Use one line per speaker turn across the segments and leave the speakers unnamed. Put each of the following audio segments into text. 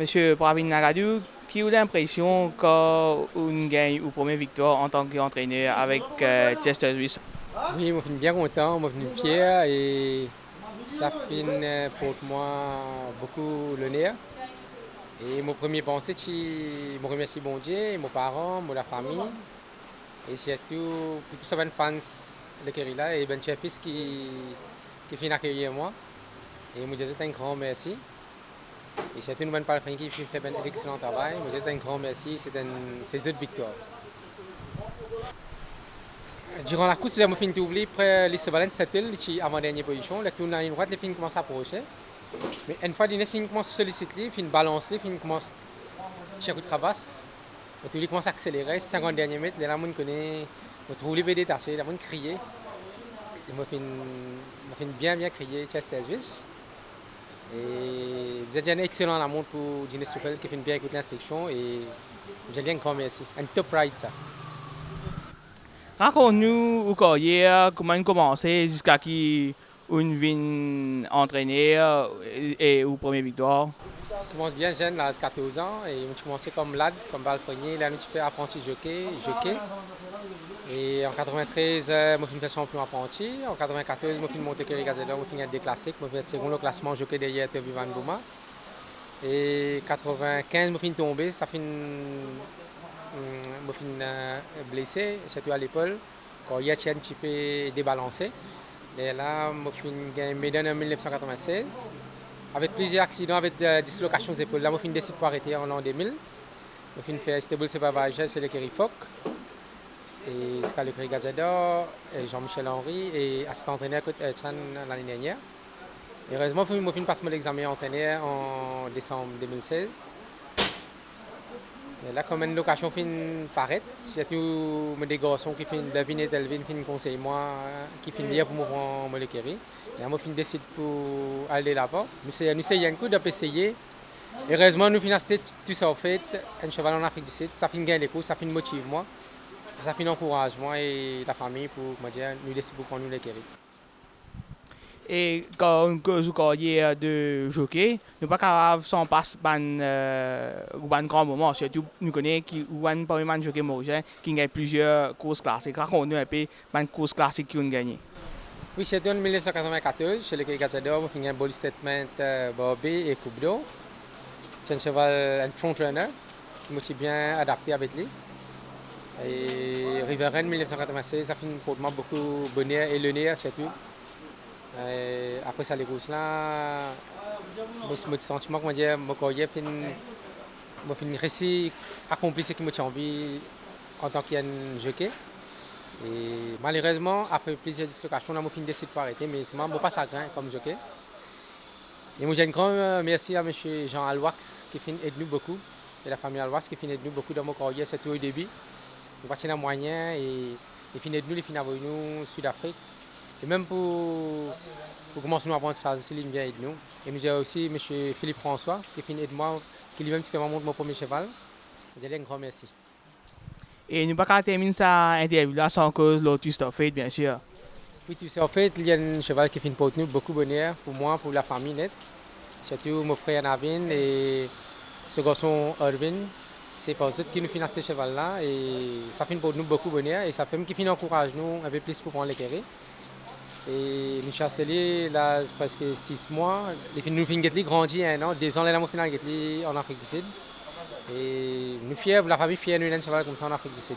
Monsieur Pravin Nagadou, qui a eu l'impression qu'on gagne une première victoire en tant qu'entraîneur avec Chester Suisse?
Oui, je suis bien content, je suis fier et ça fait pour moi beaucoup l'honneur. Et mon premier pensée, c'est je remercie bon Dieu, mes parents, la famille et surtout pour tous les fans de Kerala et ben fils qui finit accueillir moi. Et je dis un grand merci. Et surtout nous bonne famille qui fait un excellent travail. Je dis un grand merci, c'est une victoire. Durant la course, je me suis oublié après les Valens settle qui avant-dernière position. La tourne à une droite, les filles commencent à approcher. Mais une fois les filles commencent à solliciter, les filles balancent, les filles commencent à chercher de crevasse. Et tout les commence à accélérer. 50 derniers mètres, les gens connaissent. Je trouve les BD détachés, les gens crier. Je me suis bien crier Chester Swiss. Et vous êtes un excellent la montre pour Dines Souffel qui fait bien écouter l'instruction et j'ai bien grand merci. Un top ride ça.
Raconte-nous au carrière comment il commencé jusqu'à qui on vient entraîneur et au première victoire.
Je commence bien jeune, à 14 ans, et je commencé comme lad, comme balconnier. Là, je fais apprenti jockey. Et en 93, je suis fait champion apprenti. En 94, je suis monté Kerry Gazeta, je suis des classiques. Je fais second au classement jockey derrière Toby Van Bouma. Et 95, je suis tombé, ça fait je suis blessé, surtout à l'épaule. Quand il y a un petit peu débalancé. Et là, je suis gagné médaille en 1996. Avec plusieurs accidents, avec des dislocations des épaules. Là, je suis décidé pour arrêter en l'an 2000. Je suis fait stable supervisor chez le Kerry Fock. Et c'est le Kerry Gazador, Jean-Michel Henry et assistant entraîneur Chan l'année dernière. Et heureusement, je suis passé mon examen entraîneur en décembre 2016. Et là, comme une location fin paraître, surtout des garçons qui finissent deviner Delvin, qui conseillent moi, qui finissent pour me prendre le Kerry. Et moi, je décide pour aller là-bas. Nous essayons un coup d'essayer. Heureusement, nous finissons tout ça en fait. Un cheval en Afrique du Sud, ça finit gagner les cours, ça finit motive moi. Ça finit encourage moi et la famille pour me dire, nous décidons pour prendre le Kerry.
Et quand on cause carrière de jockey, nous pas capable sans passer un grand moment. Surtout, nous connaissons qui ou un parmi les jockey mauricien qui gagne plusieurs courses classiques. Raconte-nous un peu les courses classiques qui ont gagné.
Oui, c'était en 1994, chez le Kerry Gazador, je un ball statement Bobby et Coupe d'eau. C'est un cheval, un frontrunner qui m'a bien adapté avec lui. Et Riveraine 1996, ça fait pour moi beaucoup bonheur et l'honneur surtout. Et après ça, les courses là, je me sens que mon carrière fin réussi accompli ce qui me tient envie en tant que jockey. Et malheureusement, après plusieurs dislocations, je me décidé pour arrêter, mais c'est moi pas chagrin comme jockey. Et moi j'ai un grand merci à M. Jean Alwax qui aide nous beaucoup, et la famille Alwax qui aide nous beaucoup dans mon carrière, surtout au début. Nous passons les moyens et ils aident nous, ils avec nous, Sud-Afrique. Et même pour commencer à apprendre ça, il vient aider nous. Et nous avons aussi M. Philippe François qui aide moi, qui lui-même fait mon premier cheval. Je lui un grand merci.
Et nous pas qu'à terminer sa interview là sans cause Lotus Fait, bien sûr.
Oui, tu sais, en fait, il y a un cheval qui fait pour nous beaucoup de bonheur, pour moi, pour la famille net. Surtout mon frère Navin et ce garçon Irvin. C'est pour eux qui nous financent ce cheval-là et ça fait pour nous beaucoup de bonheur et ça fait même qu'ils encourage nous un peu plus pour prendre les carrés. Et nous sommes installés là presque 6 mois. Nous avons grandi un an, 2 ans, là, nous avons en Afrique du Sud. Et nous fiers, la famille fière, nous avons un cheval comme ça en Afrique du Sud.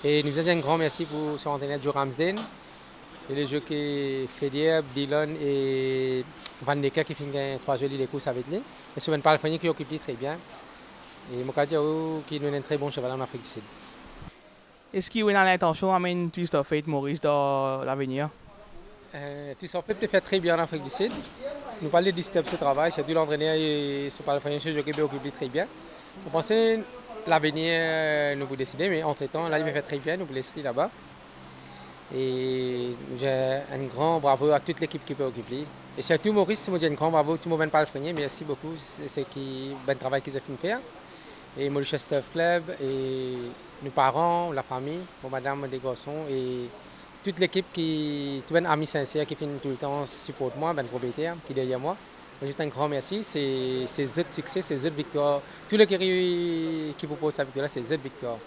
Et nous avons un grand merci pour son entraîneur Joe Ramsden et les jockeys Fedier, Dillon et Van Decker qui font 3 jolis courses avec lui. Et c'est un palefrenier qui occupe très bien. Et Mokadjao qui nous a un très bon cheval en Afrique du Sud.
Est-ce qu'il y a l'intention d'amener Twist of Fate Maurice dans l'avenir?
Twist of Fate peut faire très bien en Afrique du Sud. Nous parlons de step ce travail, c'est tout l'entraîneur et ce palefrenier ce jockey occupe très bien. On pensait l'avenir nous vous décider, mais entre-temps, là il fait très bien, nous vous laissons là-bas. Et j'ai un grand bravo à toute l'équipe qui peut occuper. Et surtout Maurice, moi j'ai un grand bravo à tout le monde palefrenier, merci beaucoup, c'est le bon travail qu'ils ont fait faire. Et Mauritius Staff Club, et nos parents, la famille, mon madame, des garçons, et toute l'équipe qui, tout un ami sincère qui fait tout le temps support moi, ben propriétaire, qui est derrière moi. Juste un grand merci. C'est eux de succès, c'est eux de victoire. Tous les qui proposent sa victoire, c'est eux de victoire.